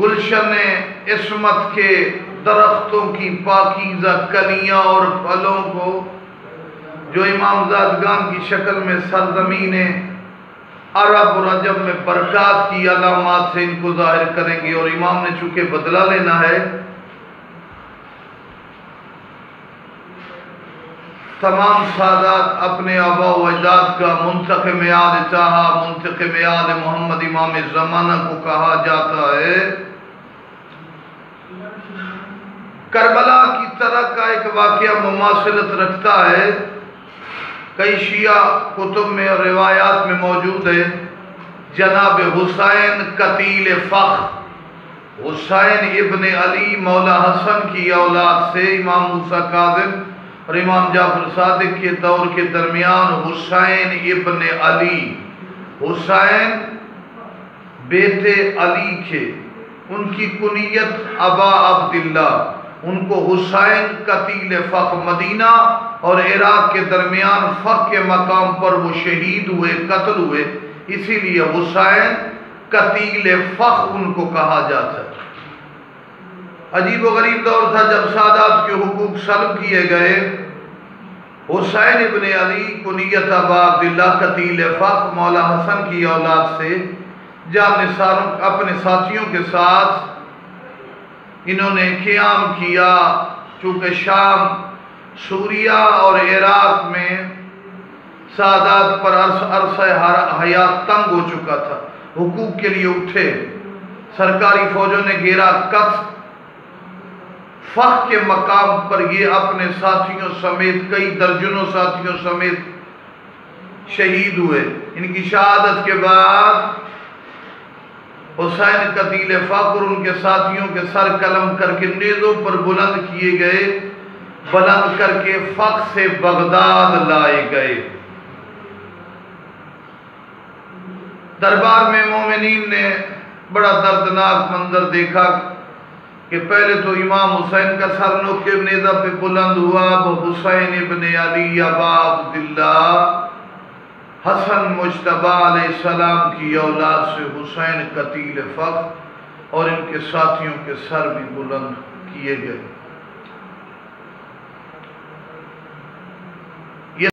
گلشن عصمت کے درختوں کی پاکیزہ کلیاں اور پھلوں کو جو امام زادگان کی شکل میں سرزمین عرب اور عجم میں برکات کی علامات سے ان کو ظاہر کریں گے۔ اور امام نے چونکہ بدلہ لینا ہے، تمام سادات اپنے آباء و اجداد کا منتقم آل طٰہٰ، منتقم آل محمد امام زمانہ کو کہا جاتا ہے۔ کربلا کی طرح کا ایک واقعہ مماثلت رکھتا ہے، کئی شیعہ کتب میں اور روایات میں موجود ہے۔ جناب حسین قتیل فخر، حسین ابن علی مولا حسن کی اولاد سے امام موسیٰ کاظم اور امام جعفر صادق کے دور کے درمیان حسین ابن علی، حسین بیٹے علی کے، ان کی کنیت ابا عبداللہ، ان کو حسین قتیل فخر، مدینہ اور عراق کے درمیان فخر کے مقام پر وہ شہید ہوئے، قتل ہوئے، اسی لیے حسین قتیل فخر ان کو کہا جاتا ہے۔ عجیب و غریب دور تھا جب سادات کے حقوق سلب کیے گئے۔ حسین ابن علی کنیت ابا عبداللہ قتیل فخر مولا حسن کی اولاد سے جان نثاروں اپنے ساتھیوں کے ساتھ انہوں نے قیام کیا، چونکہ شام، سوریہ اور عراق میں سادات پر عرصہ حیات تنگ ہو چکا تھا، حقوق کے لیے اٹھے، سرکاری فوجوں نے گھیرا، فخر کے مقام پر یہ اپنے ساتھیوں سمیت کئی درجنوں ساتھیوں سمیت شہید ہوئے۔ ان کی شہادت کے بعد حسین قتیل فخر ان کے ساتھیوں کے سر قلم کر کے نیزوں پر بلند کیے گئے، بلند کر کے فخر سے بغداد لائے گئے۔ دربار میں مومنین نے بڑا دردناک منظر دیکھا کہ پہلے تو امام حسین کا سر نوک کے نیزہ پہ بلند ہوا، وہ حسین ابن علی ابا عبداللہ حسن مجتبی علیہ السلام کی اولاد سے حسین قتیل فخر، اور ان کے ساتھیوں کے سر بھی بلند کیے گئے۔